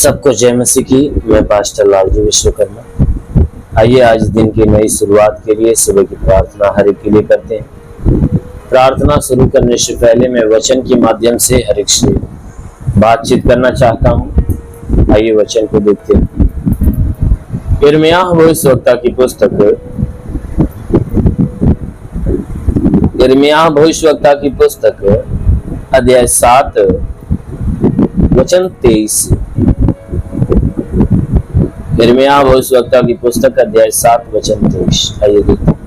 सबको जय मसीह की। मैं पास्टर लालजी विश्वकर्मा। आइए आज दिन की नई शुरुआत के लिए सुबह की प्रार्थना हर एक के लिए करते हैं। प्रार्थना शुरू करने से पहले मैं वचन के माध्यम से हर एक से बातचीत करना चाहता हूं। आइए वचन को देखते हैं। यिर्मयाह भविष्यवक्ता की पुस्तक, यिर्मयाह भविष्यवक्ता की पुस्तक अध्याय 7 वचन 23। यिर्मयाह भविष्यवक्ता की पुस्तक अध्याय 7 वचन 23। आइए देखते हैं।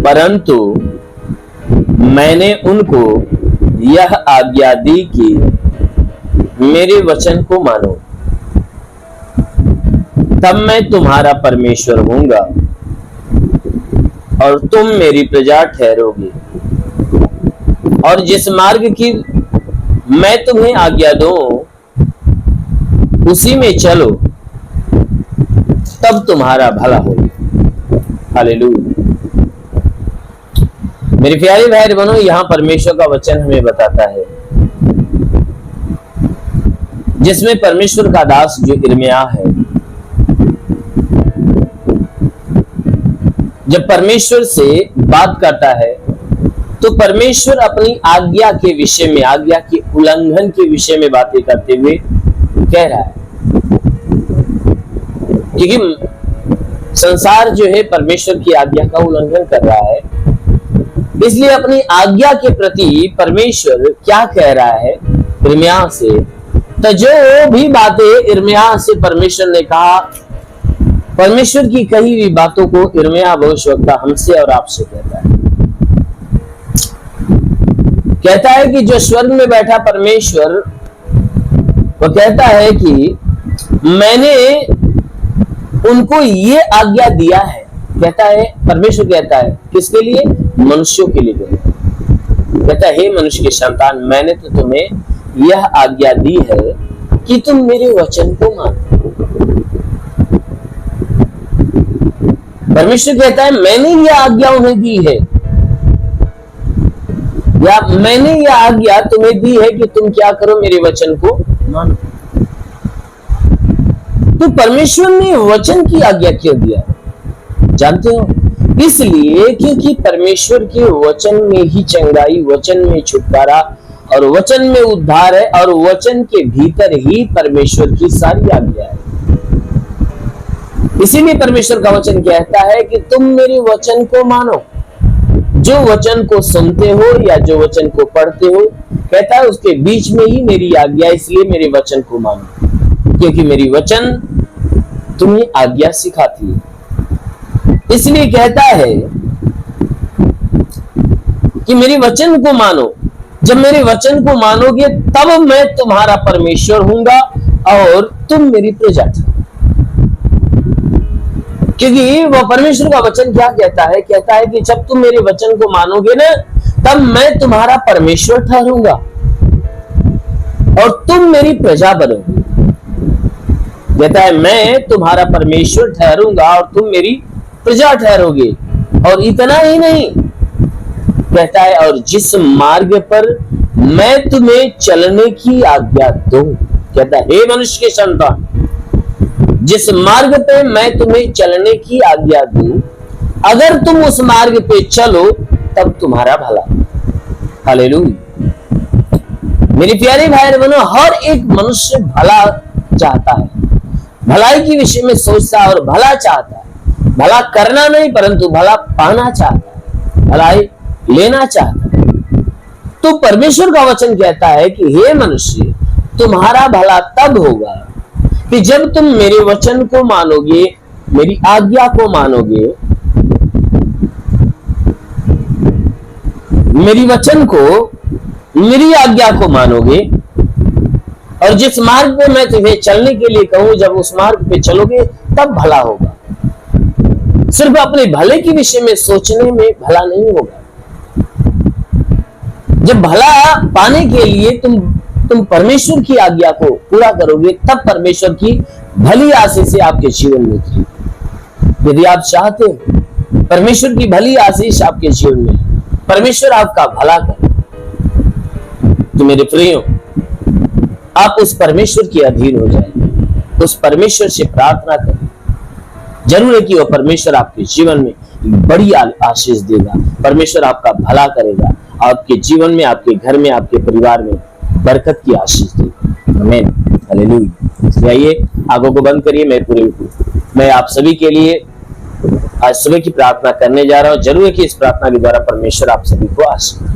परंतु मैंने उनको यह आज्ञा दी कि मेरे वचन को मानो, तब मैं तुम्हारा परमेश्वर हूंगा और तुम मेरी प्रजा ठहरोगे। और जिस मार्ग की मैं तुम्हें आज्ञा दूं उसी में चलो, तब तुम्हारा भला हो। हालेलुया। मेरे प्यारे भाई बहनों, यहां परमेश्वर का वचन हमें बताता है, जिसमें परमेश्वर का दास जो यिर्मयाह है, जब परमेश्वर से बात करता है तो परमेश्वर अपनी आज्ञा के विषय में, आज्ञा के उल्लंघन के विषय में बातें करते हुए कह रहा है। क्योंकि संसार जो है परमेश्वर की आज्ञा का उल्लंघन कर रहा है, इसलिए अपनी आज्ञा के प्रति परमेश्वर क्या कह रहा है यिर्मयाह से। तो जो भी बातें यिर्मयाह से परमेश्वर ने कहा, परमेश्वर की कही हुई बातों को यिर्मयाह भविष्यवक्ता हमसे और आपसे कहता है। कहता है कि जो स्वर्ग में बैठा परमेश्वर, वो कहता है कि मैंने उनको ये आज्ञा दिया है। कहता है, परमेश्वर कहता है किसके लिए? मनुष्यों के लिए कहता है, हे मनुष्य के संतान, मैंने तो तुम्हें यह आज्ञा दी है कि तुम मेरे वचन को मानो। परमेश्वर कहता है मैंने यह आज्ञा उन्हें दी है, या मैंने यह आज्ञा तुम्हें दी है कि तुम क्या करो, मेरे वचन को मानो। तो परमेश्वर ने वचन की आज्ञा क्यों दिया जानते हो? इसलिए क्योंकि परमेश्वर के वचन में ही चंगाई, वचन में छुटकारा और वचन में उद्धार है, और वचन के भीतर ही परमेश्वर की सारी आज्ञा है। इसीलिए परमेश्वर का वचन कहता है कि तुम मेरे वचन को मानो। जो वचन को सुनते हो या जो वचन को पढ़ते हो, कहता है उसके बीच में ही मेरी आज्ञा, इसलिए मेरे वचन को मानो, क्योंकि मेरी वचन तुम्हें आज्ञा सिखाती है। इसलिए कहता है कि मेरे वचन को मानो। जब मेरे वचन को मानोगे तब मैं तुम्हारा परमेश्वर हूंगा और तुम मेरी प्रजा। क्योंकि वह परमेश्वर का वचन क्या कहता है? कहता है कि जब तुम मेरे वचन को मानोगे ना, तब मैं तुम्हारा परमेश्वर ठहरूंगा और तुम मेरी प्रजा बनोगे। कहता है मैं तुम्हारा परमेश्वर ठहरूंगा और तुम मेरी प्रजा ठहरोगे। और इतना ही नहीं, कहता है और जिस मार्ग पर मैं तुम्हें चलने की आज्ञा दूं। कहता है हे मनुष्य के संतान, जिस मार्ग पे मैं तुम्हें चलने की आज्ञा दूं, अगर तुम उस मार्ग पे चलो तब तुम्हारा भला। हालेलुया। मेरे प्यारे भाई बहनों, हर एक मनुष्य भला चाहता है, भलाई के विषय में सोचता है और भला चाहता है। भला करना नहीं परंतु भला पाना चाहता है, भलाई लेना चाहता है। तो परमेश्वर का वचन कहता है कि हे मनुष्य, तुम्हारा भला तब होगा कि जब तुम मेरे वचन को मानोगे, मेरी आज्ञा को मानोगे, मेरी वचन को, मेरी आज्ञा को मानोगे, और जिस मार्ग पे मैं तुम्हें चलने के लिए कहूं, जब उस मार्ग पे चलोगे तब भला होगा। सिर्फ अपने भले के विषय में सोचने में भला नहीं होगा। जब भला पाने के लिए तुम परमेश्वर की आज्ञा को पूरा करोगे, तब परमेश्वर की भली आशीष आपके जीवन में उतरेगी। यदि आप चाहते हो परमेश्वर की भली आशीष आपके जीवन में, परमेश्वर आपका भला करे, तो मेरे प्रियो आप उस परमेश्वर के अधीन हो जाए, उस परमेश्वर से प्रार्थना करें। जरूर है कि वह परमेश्वर आपके जीवन में बड़ी आशीष देगा, परमेश्वर आपका भला करेगा, आपके जीवन में, आपके घर में, आपके परिवार में बरकत की आशीष देगा। आमीन, हालेलुया। आइए आंखों को बंद करिए। मैं आप सभी के लिए आज सुबह की प्रार्थना करने जा रहा हूं। जरूर है कि इस प्रार्थना के द्वारा परमेश्वर आप सभी को आशीष।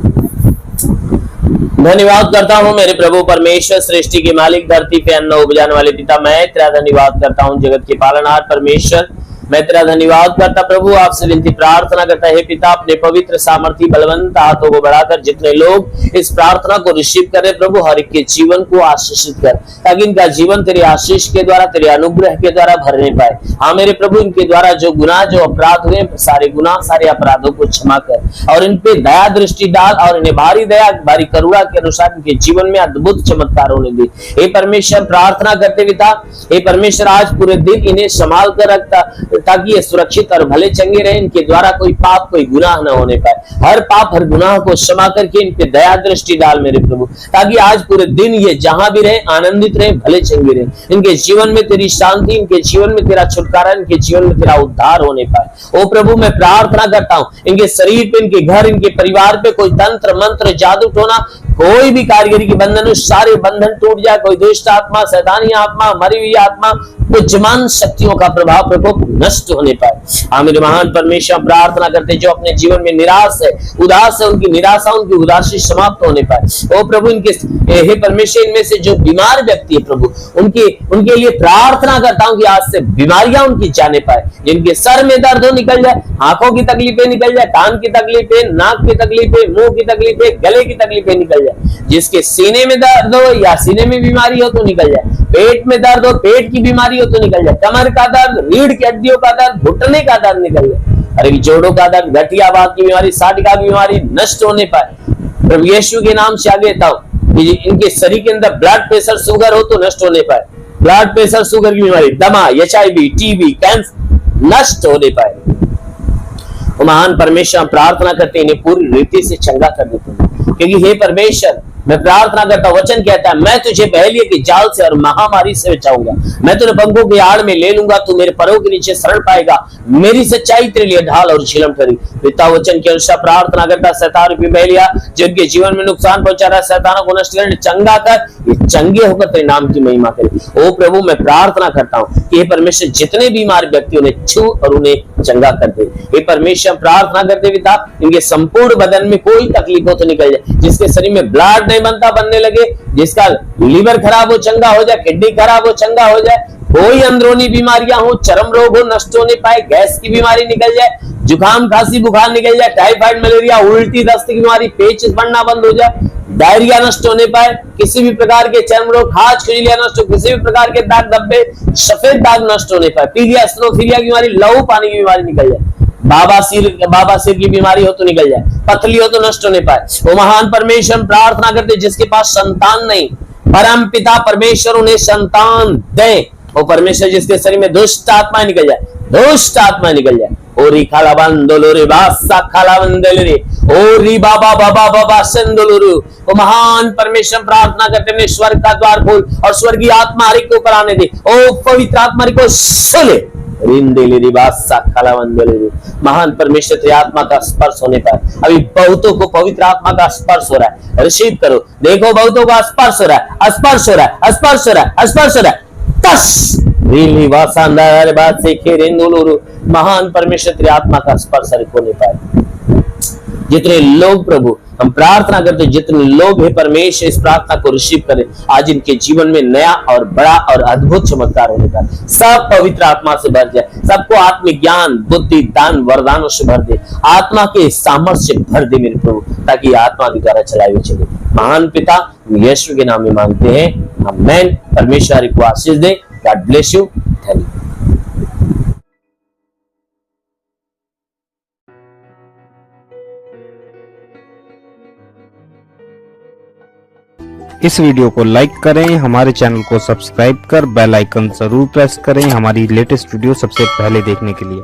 धन्यवाद करता हूं मेरे प्रभु परमेश्वर, सृष्टि के मालिक, धरती पे अन्न उपजाने वाले पिता, मैं तेरा धन्यवाद करता हूं। जगत के पालनहार परमेश्वर, मैं तेरा धन्यवाद करता प्रभु, आपसे विनती प्रार्थना करता है पिता, अपने पवित्र सामर्थी बलवंत हाथों को बढ़ाकर जितने लोग इस प्रार्थना को रिसीव कर रहे प्रभु, हर एक के जीवन को आशीषित कर, ताकि इनका जीवन तेरे आशीष के द्वारा, तेरे अनुग्रह के द्वारा भरने पाए। हाँ मेरे प्रभु, इनके द्वारा जो गुनाह, जो अपराध हुए, सारे गुनाह, सारे अपराधों को क्षमा कर और इन पे दया दृष्टि डाल और इन्हें भारी दया, भारी करुणा के अनुसार इनके जीवन में अद्भुत चमत्कार होने दे। हे परमेश्वर, प्रार्थना करते पिता, हे परमेश्वर, आज पूरे दिन इन्हें संभाल कर रखता, ताकि ये सुरक्षित और भले चंगे रहे, इनके द्वारा कोई पाप, कोई गुनाह न होने पाए। हर पाप, हर गुनाह को क्षमा करके इन पे दया दृष्टि डाल मेरे प्रभु, ताकि आज पूरे दिन ये जहां भी रहे आनंदित रहे, भले चंगे रहे। इनके जीवन में तेरी शांति, इनके जीवन में तेरा छुटकारा, इनके जीवन में तेरा उद्धार होने पाए। ओ प्रभु, मैं प्रार्थना करता हूं इनके शरीर पे, इनके घर, इनके परिवार पे कोई तंत्र मंत्र, जादू टोना, कोई भी कारीगरी के बंधन, सारे बंधन टूट जाए। कोई दुष्ट आत्मा, शैतानी आत्मा, मरी हुई आत्मा, बुद्धिमान शक्तियों का प्रभाव प्रकोप नष्ट होने पाए। हाँ मेरे महान परमेश्वर, प्रार्थना करते जो अपने जीवन में निराश है, उदास है, उनकी निराशा, उनकी उदासी समाप्त होने पाए। ओ प्रभु, इनके हे परमेश्वर, इनमें से जो बीमार व्यक्ति है प्रभु, उनके लिए प्रार्थना करता हूं कि आज से बीमारियां उनकी जाने पाए। जिनके सर में दर्द हो निकल जाए, आंखों की तकलीफें निकल जाए, कान की तकलीफें, नाक की तकलीफें, मुंह की तकलीफें, गले की तकलीफें निकल जाए। जिसके सीने में दर्द हो या सीने में बीमारी हो तो निकल जाए, पेट में दर्द हो, पेट की बीमारी हो तो निकल जाए, कमर का दर्द, रीढ़ की हड्डियों का दर्द, घुटने का दर्द निकल जाए, अरे जोड़ों का दर्द, गठियावात की बीमारी, साटिका की बीमारी नष्ट होने पाए। प्रभु यीशु के नाम से आगे देता हूं, इनके शरीर के अंदर ब्लड प्रेशर, शुगर हो तो नष्ट होने पाए। ब्लड प्रेशर, शुगर की बीमारी, दमा, HIV, TB, कैंसर नष्ट होने पाए। महान परमेश्वर, प्रार्थना करते इन्हें पूरी रीति से चंगा कर देते हैं, क्योंकि हे परमेश्वर, मैं प्रार्थना करता, वचन कहता है मैं तुझे पहले के जाल से और महामारी से बचाऊंगा, मैं तुझे पंखों की आड़ में ले लूंगा, तू मेरे पैरों के नीचे शरण पाएगा, मेरी सच्चाई तेरे लिए ढाल और झिलम ठहरी। पिता वचन के अनुसार प्रार्थना करता, शैतान रूपी बहलिया जिनके जीवन में नुकसान पहुंचा रहा है, शैतानों को नष्ट कर, चंगा कर, ये चंगे होकर तेरे नाम की महिमा करे। ओ प्रभु, मैं प्रार्थना करता हूँ कि हे परमेश्वर, जितने बीमार व्यक्ति उन्हें छू और उन्हें चंगा कर दे। हे परमेश्वर, प्रार्थना करते पिता, इनके संपूर्ण बदन में कोई तकलीफ हो तो निकल जाए, जिसके शरीर में ब्लड बनता बनने लगे, जिसका लीवर खराब हो चंगा हो जाए, किडनी खराब हो चंगा हो जाए, कोई अंदरूनी बीमारियां हो, चर्म रोग हो नष्ट होने पाए, गैस की बीमारी निकल जाए, जुकाम खांसी बुखार निकल जाए, टाइफाइड मलेरिया उल्टी दस्त की बीमारी, पेचिश बढ़ना बंद हो जाए, डायरिया नष्ट होने पाए, किसी भी प्रकार के चर्म रोग, खाज खुजलियां नष्ट हो, किसी भी प्रकार के दाग धब्बे, सफेद दाग नष्ट होने पाए, पीलिया एसिनोफिलिया की बीमारी, लहू पानी की बीमारी निकल जाए, बाबा सिर की बीमारी हो तो निकल जाए, पथली हो तो नष्ट होने पाए। वो महान परमेश्वर, प्रार्थना करते जिसके पास संतान नहीं, परम पिता परमेश्वर उन्हें संतान दे। वो परमेश्वर, जिसके शरीर में दुष्ट आत्मा निकल जाए, दुष्ट आत्मा निकल जाए। ओरी खालाबंदोलोरे बासा खालाबंदोलोरे ओरी बाबा बाबा बाबा संदोलोरे। वो महान परमेश्वर, प्रार्थना करते हैं स्वर्ग का द्वार खोल और स्वर्गीय आत्मा हरि को ऊपर आने दे। ओ पवित्र आत्मा हरि को सोले। महान परमेश्वर तेरी आत्मा का स्पर्श होने पर अभी बहुतों को पवित्र आत्मा का स्पर्श हो रहा है, रिसीव करो। देखो बहुतों का स्पर्श हो रहा है, स्पर्श हो रहा है, स्पर्श हो रहा है, स्पर्श हो रहा है। महान परमेश्वर तेरी आत्मा का स्पर्श होने पाए। जितने लोग प्रभु हम प्रार्थना करते, जितने लोग है परमेश्वर इस प्रार्थना को रिसीव करें, आज इनके जीवन में नया और बड़ा और अद्भुत चमत्कार होने का, सब पवित्र आत्मा से भर जाए, सबको आत्मिक ज्ञान बुद्धि दान वरदानों से भर दे, आत्मा के सामर्थ्य से भर दे मेरे प्रभु, ताकि आत्मा के द्वारा चलाई हुई चले। महान पिता यीशु के नाम में मांगते हैं, आमीन। परमेश्वर को आशीष दे। God bless you. Thank you. इस वीडियो को लाइक करें, हमारे चैनल को सब्सक्राइब कर बेल आइकन जरूर प्रेस करें हमारी लेटेस्ट वीडियो सबसे पहले देखने के लिए।